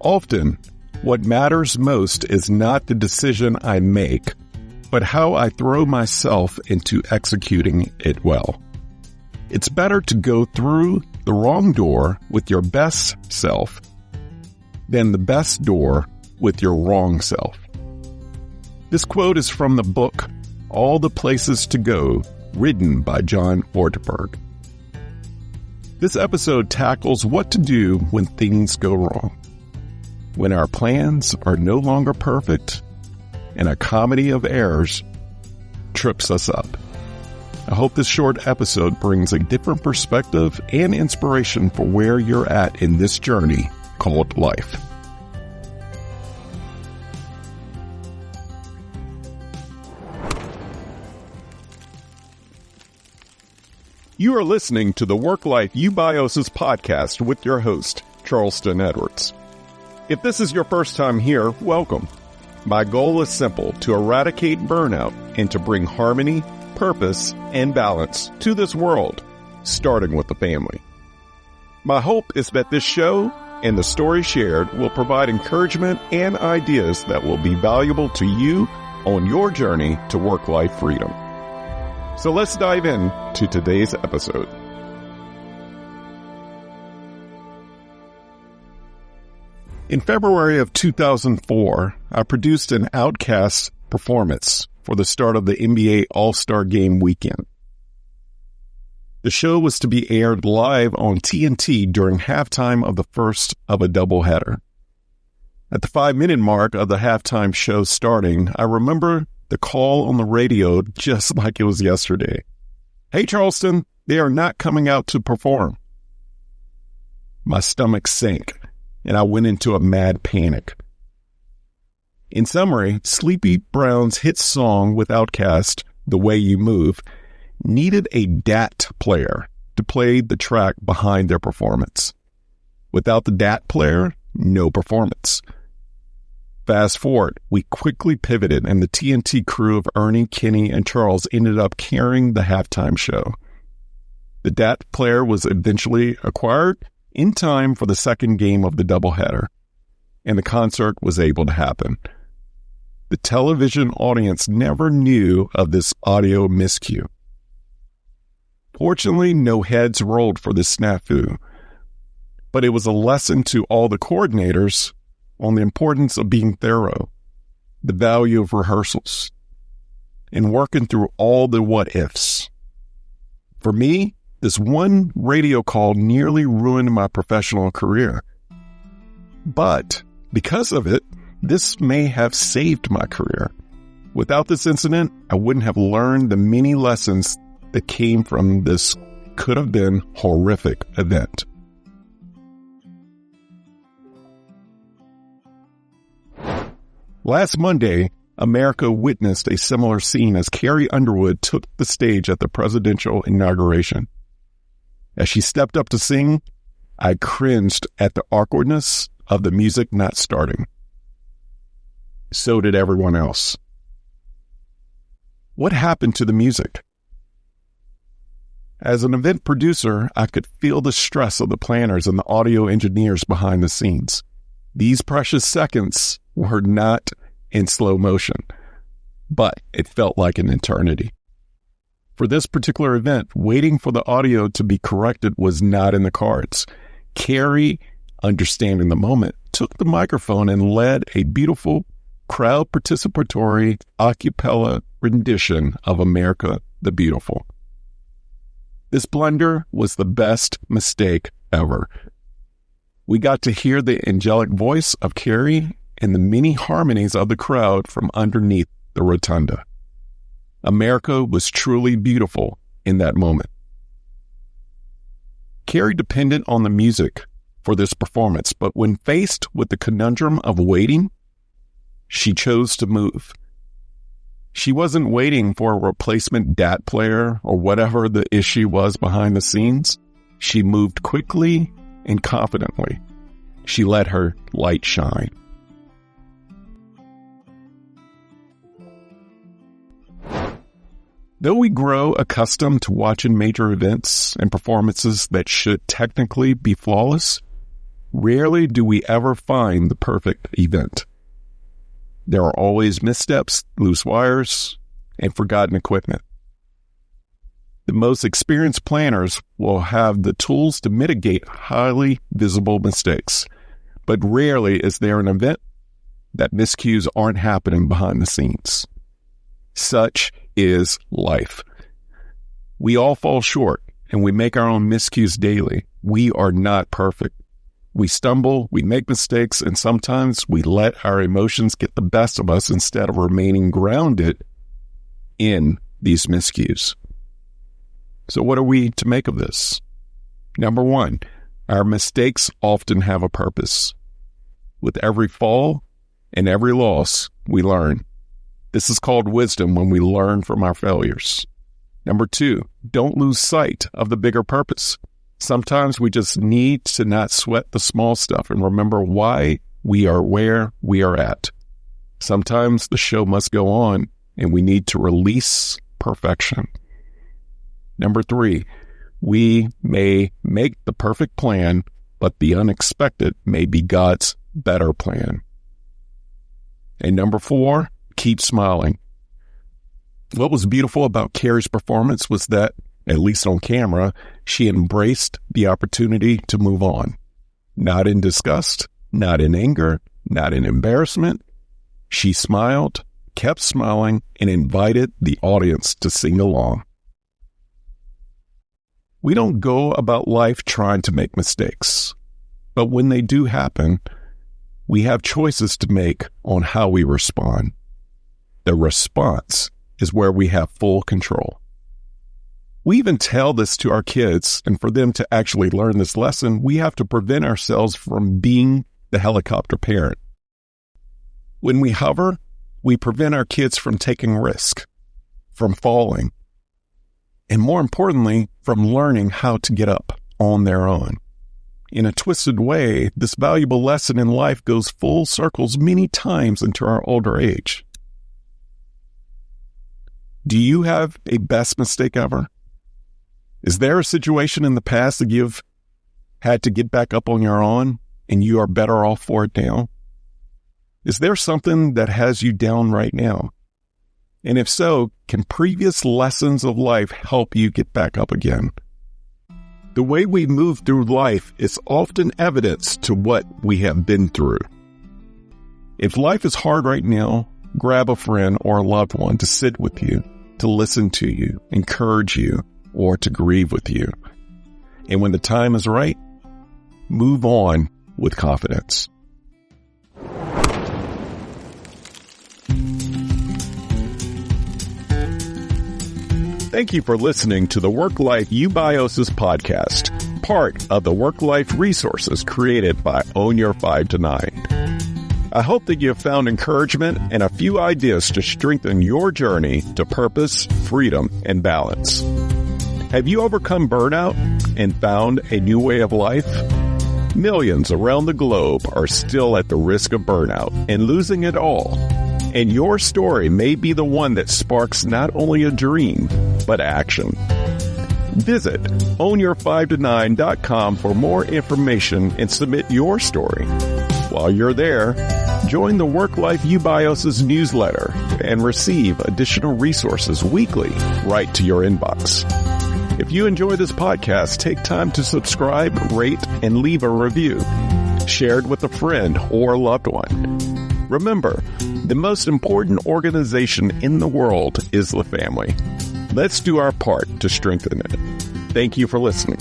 Often, what matters most is not the decision I make, but how I throw myself into executing it well. It's better to go through the wrong door with your best self than the best door with your wrong self. This quote is from the book All the Places to Go, written by John Ortberg. This episode tackles what to do when things go wrong, when our plans are no longer perfect and a comedy of errors trips us up. I hope this short episode brings a different perspective and inspiration for where you're at in this journey called life. You are listening to the Work Life Eubiosis podcast with your host, Charleston Edwards. If this is your first time here, welcome. My goal is simple: to eradicate burnout and to bring harmony, purpose, and balance to this world, starting with the family. My hope is that this show and the story shared will provide encouragement and ideas that will be valuable to you on your journey to work-life freedom. So let's dive in to today's episode. In February of 2004, I produced an Outkast performance for the start of the NBA All-Star Game weekend. The show was to be aired live on TNT during halftime of the first of a doubleheader. At the 5-minute mark of the halftime show starting, I remember the call on the radio just like it was yesterday. "Hey, Charleston, they are not coming out to perform." My stomach sank, and I went into a mad panic. In summary, Sleepy Brown's hit song with Outkast, "The Way You Move," needed a DAT player to play the track behind their performance. Without the DAT player, no performance. Fast forward, we quickly pivoted, and the TNT crew of Ernie, Kenny, and Charles ended up carrying the halftime show. The DAT player was eventually acquired in time for the second game of the doubleheader, and the concert was able to happen. The television audience never knew of this audio miscue. Fortunately, no heads rolled for this snafu, but it was a lesson to all the coordinators on the importance of being thorough, the value of rehearsals, and working through all the what-ifs. For me, this one radio call nearly ruined my professional career. But because of it, this may have saved my career. Without this incident, I wouldn't have learned the many lessons that came from this could have been horrific event. Last Monday, America witnessed a similar scene as Carrie Underwood took the stage at the presidential inauguration. As she stepped up to sing, I cringed at the awkwardness of the music not starting. So did everyone else. What happened to the music? As an event producer, I could feel the stress of the planners and the audio engineers behind the scenes. These precious seconds were not in slow motion, but it felt like an eternity. For this particular event, waiting for the audio to be corrected was not in the cards. Carrie, understanding the moment, took the microphone and led a beautiful, crowd participatory a cappella rendition of America the Beautiful. This blunder was the best mistake ever. We got to hear the angelic voice of Carrie and the many harmonies of the crowd from underneath the rotunda. America was truly beautiful in that moment. Carrie depended on the music for this performance, but when faced with the conundrum of waiting, she chose to move. She wasn't waiting for a replacement DAT player or whatever the issue was behind the scenes. She moved quickly and confidently. She let her light shine. Though we grow accustomed to watching major events and performances that should technically be flawless, rarely do we ever find the perfect event. There are always missteps, loose wires, and forgotten equipment. The most experienced planners will have the tools to mitigate highly visible mistakes, but rarely is there an event that miscues aren't happening behind the scenes. Such is life. We all fall short, and we make our own miscues daily. We are not perfect. We stumble, we make mistakes, and sometimes we let our emotions get the best of us instead of remaining grounded in these miscues. So what are we to make of this? Number one, our mistakes often have a purpose. With every fall and every loss, we learn. This is called wisdom when we learn from our failures. Number two, don't lose sight of the bigger purpose. Sometimes we just need to not sweat the small stuff and remember why we are where we are at. Sometimes the show must go on and we need to release perfection. Number three, we may make the perfect plan, but the unexpected may be God's better plan. And number four, keep smiling. What was beautiful about Carrie's performance was that, at least on camera, she embraced the opportunity to move on. Not in disgust, not in anger, not in embarrassment. She smiled, kept smiling, and invited the audience to sing along. We don't go about life trying to make mistakes, but when they do happen, we have choices to make on how we respond. The response is where we have full control. We even tell this to our kids, and for them to actually learn this lesson, we have to prevent ourselves from being the helicopter parent. When we hover, we prevent our kids from taking risk, from falling, and more importantly, from learning how to get up on their own. In a twisted way, this valuable lesson in life goes full circles many times into our older age. Do you have a best mistake ever? Is there a situation in the past that you've had to get back up on your own and you are better off for it now? Is there something that has you down right now? And if so, can previous lessons of life help you get back up again? The way we move through life is often evidence to what we have been through. If life is hard right now, grab a friend or a loved one to sit with you, to listen to you, encourage you, or to grieve with you. And when the time is right, move on with confidence. Thank you for listening to the Work-Life Eubiosis podcast, part of the work-life resources created by Own Your 5 to 9. I hope that you have found encouragement and a few ideas to strengthen your journey to purpose, freedom, and balance. Have you overcome burnout and found a new way of life? Millions around the globe are still at the risk of burnout and losing it all. And your story may be the one that sparks not only a dream, but action. Visit ownyour5to9.com for more information and submit your story. While you're there, join the Work-Life Eubiosis newsletter and receive additional resources weekly right to your inbox. If you enjoy this podcast, take time to subscribe, rate, and leave a review. Share it with a friend or loved one. Remember, the most important organization in the world is the family. Let's do our part to strengthen it. Thank you for listening.